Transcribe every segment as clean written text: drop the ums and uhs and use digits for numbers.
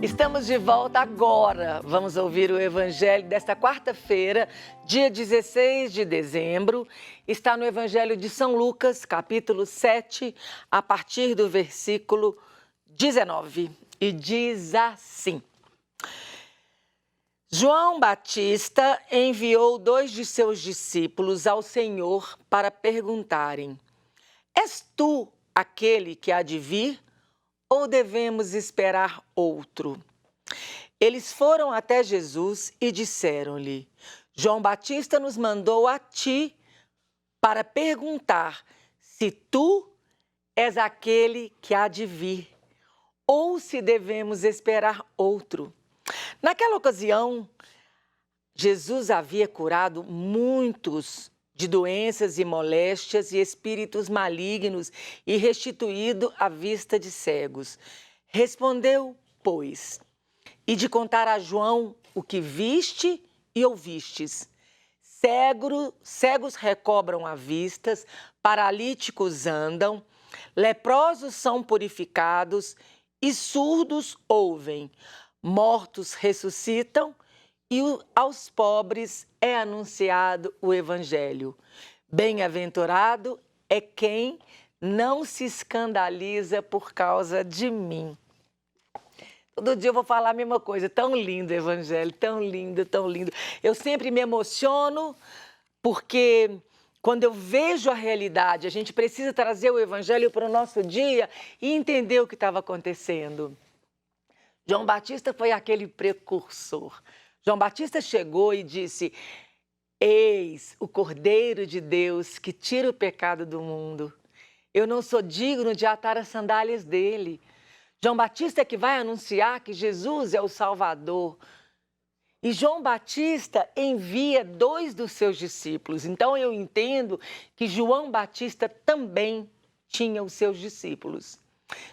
Estamos de volta agora. Vamos ouvir o Evangelho desta quarta-feira, dia 16 de dezembro. Está no Evangelho de São Lucas, capítulo 7, a partir do versículo 19. E diz assim: João Batista enviou 2 de seus discípulos ao Senhor para perguntarem: És tu aquele que há de vir? Ou devemos esperar outro? Eles foram até Jesus e disseram-lhe: João Batista nos mandou a ti para perguntar se tu és aquele que há de vir, ou se devemos esperar outro. Naquela ocasião, Jesus havia curado muitos de doenças e moléstias e espíritos malignos e restituído a vista de cegos. Respondeu, pois, e de contar a João o que viste e ouvistes. Cegos recobram a vista, paralíticos andam, leprosos são purificados e surdos ouvem, mortos ressuscitam, e aos pobres é anunciado o Evangelho. Bem-aventurado é quem não se escandaliza por causa de mim. Todo dia eu vou falar a mesma coisa. Tão lindo o Evangelho, tão lindo, tão lindo. Eu sempre me emociono porque quando eu vejo a realidade, a gente precisa trazer o Evangelho para o nosso dia e entender o que estava acontecendo. João Batista foi aquele precursor. João Batista chegou e disse: Eis o Cordeiro de Deus que tira o pecado do mundo. Eu não sou digno de atar as sandálias dele. João Batista é que vai anunciar que Jesus é o Salvador. E João Batista envia 2 dos seus discípulos. Então eu entendo que João Batista também tinha os seus discípulos.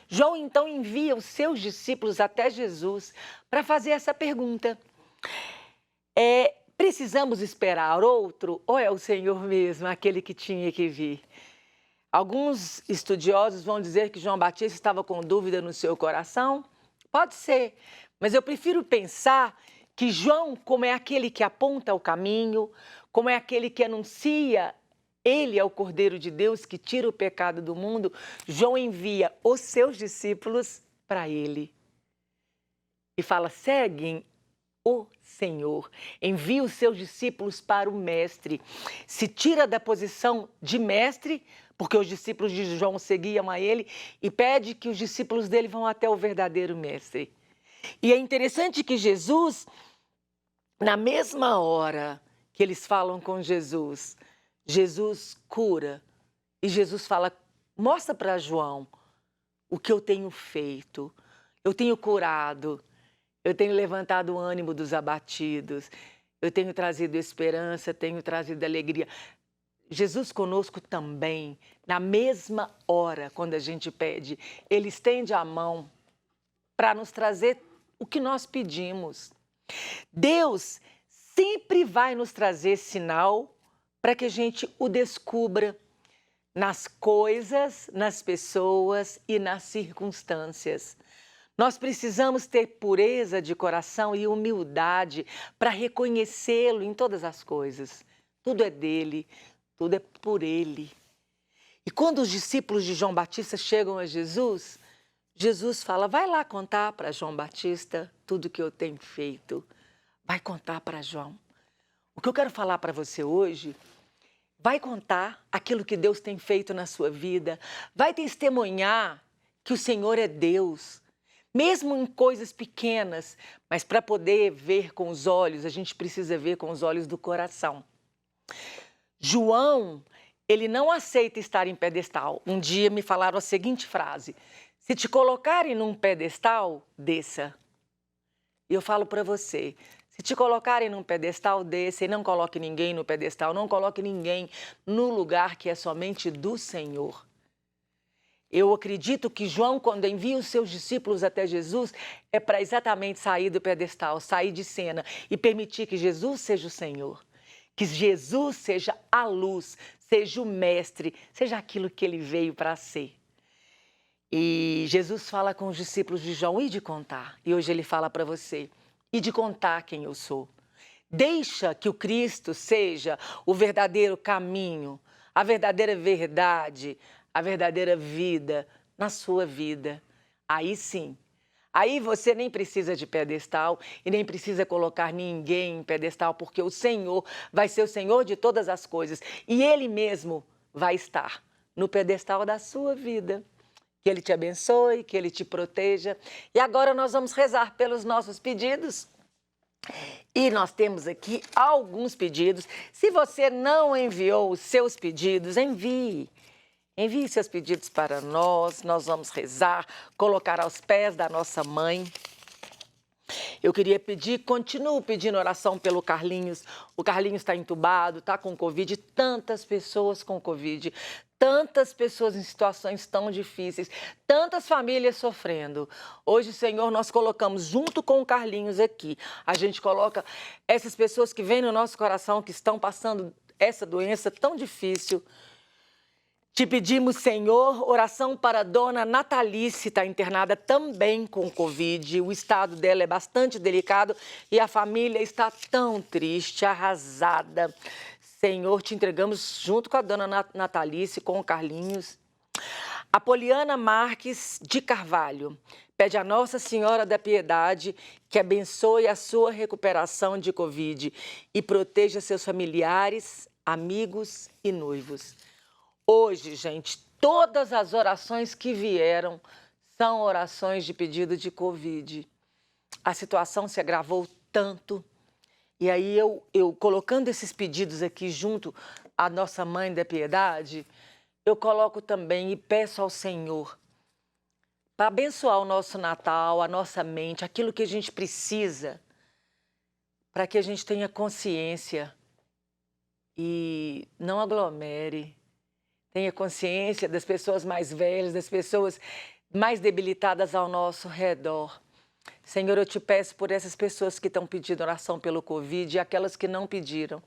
João então envia os seus discípulos até Jesus para fazer essa pergunta. Precisamos esperar outro ou é o Senhor mesmo, aquele que tinha que vir? Alguns estudiosos vão dizer que João Batista estava com dúvida no seu coração. Pode ser, mas eu prefiro pensar que João, como é aquele que aponta o caminho, como é aquele que anuncia, ele é o Cordeiro de Deus que tira o pecado do mundo, João envia os seus discípulos para ele. E fala: seguem o Senhor, envia os seus discípulos para o mestre. Se tira da posição de mestre, porque os discípulos de João seguiam a ele, e pede que os discípulos dele vão até o verdadeiro mestre. E é interessante que Jesus, na mesma hora que eles falam com Jesus, Jesus cura. E Jesus fala: mostra para João o que eu tenho feito. Eu tenho curado. Eu tenho levantado o ânimo dos abatidos, eu tenho trazido esperança, tenho trazido alegria. Jesus conosco também, na mesma hora, quando a gente pede, Ele estende a mão para nos trazer o que nós pedimos. Deus sempre vai nos trazer sinal para que a gente o descubra nas coisas, nas pessoas e nas circunstâncias. Nós precisamos ter pureza de coração e humildade para reconhecê-lo em todas as coisas. Tudo é dele, tudo é por ele. E quando os discípulos de João Batista chegam a Jesus, Jesus fala: vai lá contar para João Batista tudo que eu tenho feito. Vai contar para João. O que eu quero falar para você hoje, vai contar aquilo que Deus tem feito na sua vida. Vai testemunhar que o Senhor é Deus. Mesmo em coisas pequenas, mas para poder ver com os olhos, a gente precisa ver com os olhos do coração. João, ele não aceita estar em pedestal. Um dia me falaram a seguinte frase: se te colocarem num pedestal, desça. E eu falo para você, se te colocarem num pedestal, desça, e não coloque ninguém no pedestal, não coloque ninguém no lugar que é somente do Senhor. Eu acredito que João, quando envia os seus discípulos até Jesus, é para exatamente sair do pedestal, sair de cena e permitir que Jesus seja o Senhor, que Jesus seja a luz, seja o mestre, seja aquilo que ele veio para ser. E Jesus fala com os discípulos de João, e de contar. E hoje ele fala para você, e de contar quem eu sou. Deixa que o Cristo seja o verdadeiro caminho, a verdadeira verdade, a verdadeira vida na sua vida. Aí sim, aí você nem precisa de pedestal e nem precisa colocar ninguém em pedestal, porque o Senhor vai ser o Senhor de todas as coisas e Ele mesmo vai estar no pedestal da sua vida. Que Ele te abençoe, que Ele te proteja. E agora nós vamos rezar pelos nossos pedidos. E nós temos aqui alguns pedidos. Se você não enviou os seus pedidos, envie. Envie seus pedidos para nós, nós vamos rezar, colocar aos pés da nossa mãe. Eu queria pedir, continuo pedindo oração pelo Carlinhos. O Carlinhos está entubado, está com Covid, tantas pessoas com Covid, tantas pessoas em situações tão difíceis, tantas famílias sofrendo. Hoje, Senhor, nós colocamos junto com o Carlinhos aqui, a gente coloca essas pessoas que vêm no nosso coração, que estão passando essa doença tão difícil. Te pedimos, Senhor, oração para a dona Natalice, está internada também com Covid. O estado dela é bastante delicado e a família está tão triste, arrasada. Senhor, te entregamos junto com a dona Natalice, com o Carlinhos. A Poliana Marques de Carvalho pede a Nossa Senhora da Piedade que abençoe a sua recuperação de Covid e proteja seus familiares, amigos e noivos. Hoje, gente, todas as orações que vieram são orações de pedido de Covid. A situação se agravou tanto. E aí eu colocando esses pedidos aqui junto à Nossa Mãe da Piedade, eu coloco também e peço ao Senhor para abençoar o nosso Natal, a nossa mente, aquilo que a gente precisa, para que a gente tenha consciência e não aglomere. Tenha consciência das pessoas mais velhas, das pessoas mais debilitadas ao nosso redor. Senhor, eu te peço por essas pessoas que estão pedindo oração pelo Covid e aquelas que não pediram.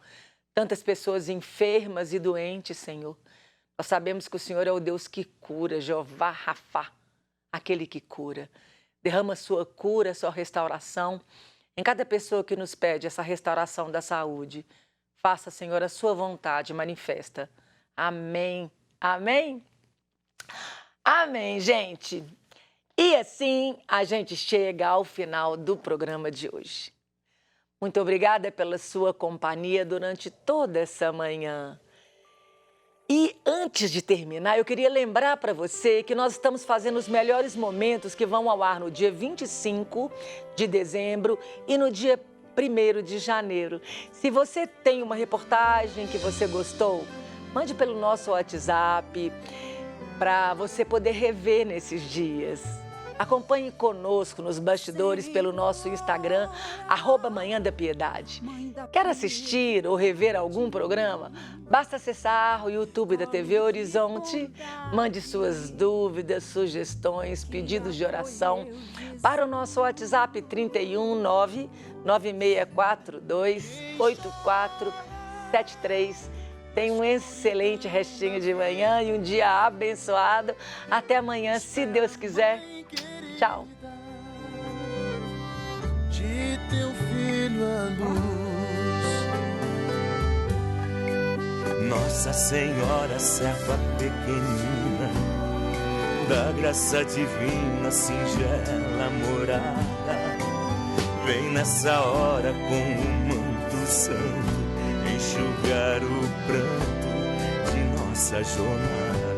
Tantas pessoas enfermas e doentes, Senhor. Nós sabemos que o Senhor é o Deus que cura, Jeová Rafá, aquele que cura. Derrama sua cura, sua restauração em cada pessoa que nos pede essa restauração da saúde. Faça, Senhor, a sua vontade manifesta. Amém. Amém? Amém, gente. E assim a gente chega ao final do programa de hoje. Muito obrigada pela sua companhia durante toda essa manhã. E antes de terminar, eu queria lembrar para você que nós estamos fazendo os melhores momentos que vão ao ar no dia 25 de dezembro e no dia 1º de janeiro. Se você tem uma reportagem que você gostou, mande pelo nosso WhatsApp para você poder rever nesses dias. Acompanhe conosco nos bastidores pelo nosso Instagram, @Manhã da Piedade. Quer assistir ou rever algum programa? Basta acessar o YouTube da TV Horizonte. Mande suas dúvidas, sugestões, pedidos de oração para o nosso WhatsApp 31 99642 8473. Tenha um excelente restinho de manhã e um dia abençoado. Até amanhã, se Deus quiser. Tchau. De teu filho a luz, Nossa Senhora, serva pequenina, da graça divina, singela morada, vem nessa hora com o manto santo enxugar o pranto de nossa jornada.